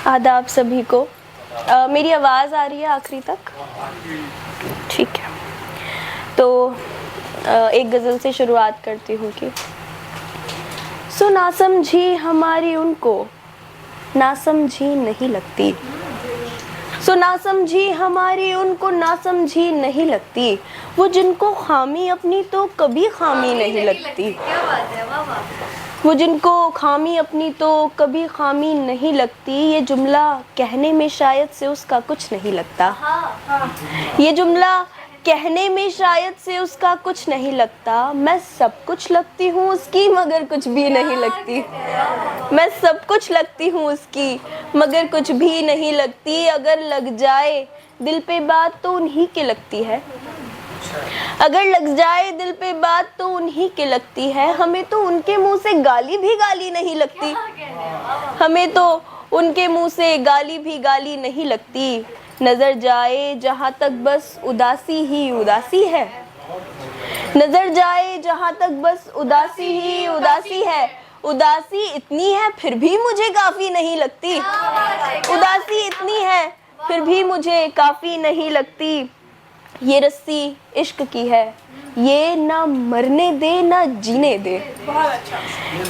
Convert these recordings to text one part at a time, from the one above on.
आदाब सभी को। मेरी आवाज़ आ रही है आखिरी तक? ठीक है, तो एक गज़ल से शुरुआत करती हूँ कि सो ना समझी हमारी उनको ना समझी नहीं लगती, सो ना समझी हमारी उनको ना समझी नहीं लगती, वो जिनको खामी अपनी तो कभी खामी नहीं लगती, वो जिनको खामी अपनी तो कभी खामी नहीं लगती, ये जुमला कहने में शायद से उसका कुछ नहीं लगता, ये जुमला कहने में शायद से उसका कुछ नहीं लगता। मैं सब कुछ लगती हूँ उसकी मगर कुछ भी नहीं लगती, मैं सब कुछ लगती हूँ उसकी मगर कुछ भी नहीं लगती। अगर लग जाए दिल पे बात तो उन्हीं के लगती है, अगर लग जाए दिल पे बात तो उन्हीं के लगती है। हमें तो उनके मुंह से गाली भी गाली नहीं लगती, हमें तो उनके मुंह से गाली भी गाली नहीं लगती। नजर जाए जहाँ तक बस उदासी ही उदासी है, नजर जाए जहाँ तक बस उदासी ही उदासी है। उदासी इतनी है फिर भी मुझे काफी नहीं लगती, उदासी इतनी है फिर भी मुझे काफी नहीं लगती। ये रस्सी इश्क की है, ये ना मरने दे ना जीने दे,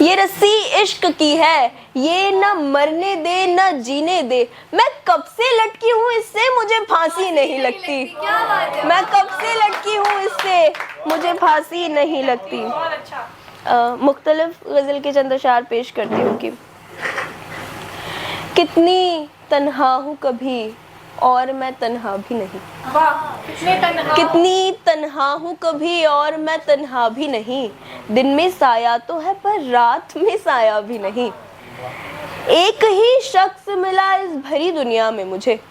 ये रस्सी इश्क की है, ये ना मरने दे ना जीने दे। मैं कब से लटकी हूँ इससे मुझे फांसी नहीं लगती, मैं कब से लटकी हूँ इससे मुझे फांसी नहीं लगती। मुख्तलिफ गज़ल के चंद अशार पेश करती हूँ कि कितनी तन्हा हूँ कभी और मैं तन्हा भी नहीं, कितनी तन्हा हूँ कभी और मैं तन्हा भी नहीं। दिन में साया तो है पर रात में साया भी नहीं। एक ही शख्स मिला इस भरी दुनिया में मुझे,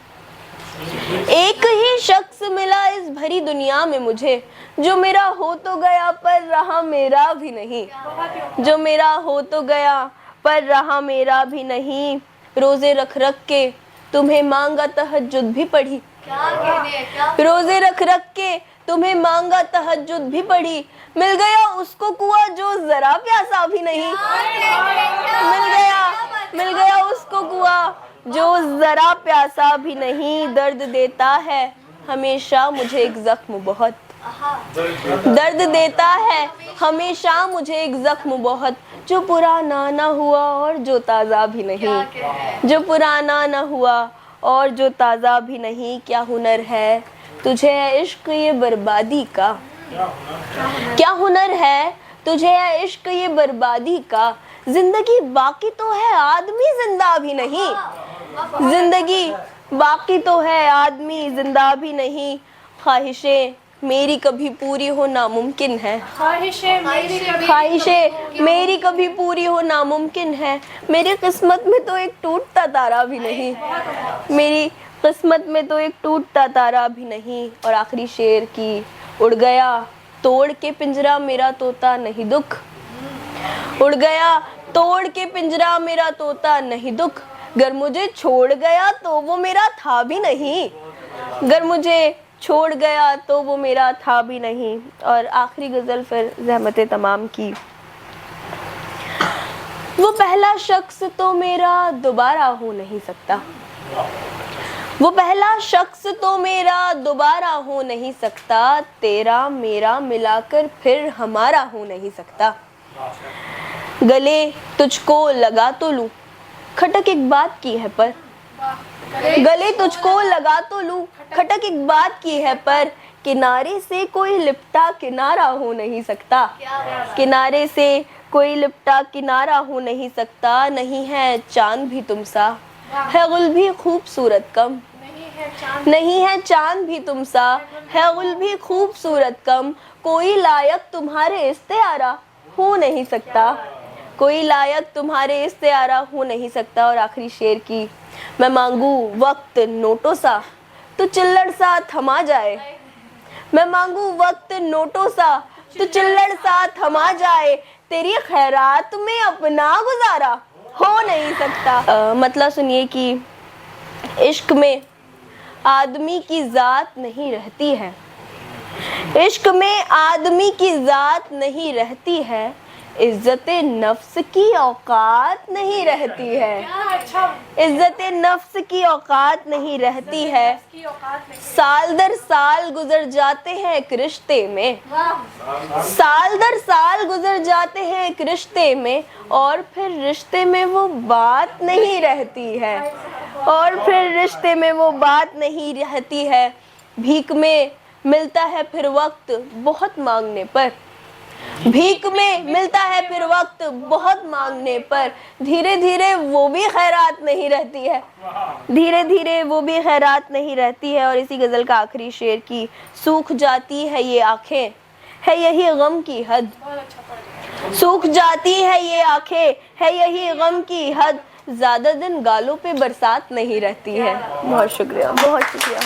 एक ही शख्स मिला इस भरी दुनिया में मुझे, जो मेरा हो तो गया पर रहा मेरा भी नहीं, जो मेरा हो तो गया पर रहा मेरा भी नहीं। रोजे रख रख के तुम्हें मांगा तहज्जुद भी पढ़ी, रोजे रख रख के तुम्हें मांगा तहज्जुद भी पढ़ी। मिल गया उसको कुआं जो जरा प्यासा भी नहीं, मिल गया उसको कुआं जो जरा प्यासा भी नहीं। दर्द देता है हमेशा मुझे एक जख्म बहुत, दर्द देता है हमेशा मुझे एक जख्म बहुत, जो पुराना ना हुआ और जो ताज़ा भी नहीं, जो पुराना ना हुआ और जो ताज़ा भी नहीं। क्या हुनर है तुझे है इश्क ये बर्बादी का, क्या हुनर है तुझे है इश्क ये बर्बादी का। जिंदगी बाकी तो है आदमी जिंदा भी नहीं, जिंदगी बाकी तो है आदमी जिंदा भी नहीं। ख्वाहिशें मेरी कभी पूरी हो नामुमकिन है, ख्वाहिशें मेरी कभी पूरी हो नामुमकिन है। मेरी किस्मत में तो एक टूटता तारा भी नहीं, मेरी किस्मत में तो एक टूटता तारा भी नहीं। और आखिरी शेर की उड़ गया तोड़ के पिंजरा मेरा तोता नहीं दुख, उड़ गया तोड़ के पिंजरा मेरा तोता नहीं दुख। गर मुझे छोड़ गया तो वो मेरा था भी नहीं, गर मुझे छोड़ गया तो वो मेरा था भी नहीं। और आखिरी गज़ल फिर ज़हमत तमाम की। वो पहला शख्स तो मेरा दोबारा हो नहीं सकता, वो पहला शख्स तो मेरा दोबारा हो नहीं सकता। तेरा मेरा मिलाकर फिर हमारा हो नहीं सकता। गले तुझको लगा तो लूं खटक एक बात की है पर, गले तुझको लगा तो लूं खटक एक बात की है पर। किनारे से कोई लिपटा किनारा हो नहीं सकता, किनारे से कोई लिपटा किनारा हो नहीं सकता। नहीं है चांद भी तुम सा है गुल भी खूबसूरत कम, नहीं है चांद भी तुम सा है गुल भी खूबसूरत कम। कोई लायक तुम्हारे इस्तेआरा हो नहीं सकता, कोई लायक तुम्हारे इस्तेआरा हो नहीं सकता। और आखिरी शेर की मैं मांगू वक्त नोटों सा तो चिल्लड़ सा थमा जाए, मैं मांगू वक्त नोटों सा तो चिल्लड़ सा थमा जाए। तेरी खैरात में अपना गुजारा हो नहीं सकता। मतलब सुनिए कि इश्क में आदमी की जात नहीं रहती है, इश्क में आदमी की जात नहीं रहती है। इज्जत नफ्स की औकात नहीं रहती है, इज्जत नफ्स की औकात नहीं रहती है, साल दर साल गुजर जाते हैं एक रिश्ते में, साल दर साल गुजर जाते हैं एक रिश्ते में, और फिर रिश्ते में वो बात नहीं रहती है, और फिर रिश्ते में वो बात नहीं रहती है। भीख में मिलता है फिर वक्त बहुत मांगने पर, भीख में मिलता है फिर वक्त बहुत मांगने पर, धीरे धीरे वो भी खैरात नहीं रहती है, धीरे धीरे वो भी खैरात नहीं रहती है। और इसी गज़ल का आखिरी शेर की सूख जाती है ये आंखें, है यही गम की हद, सूख जाती है ये आंखें, है यही गम की हद, ज़्यादा दिन गालों पे बरसात नहीं रहती है। बहुत शुक्रिया, बहुत शुक्रिया।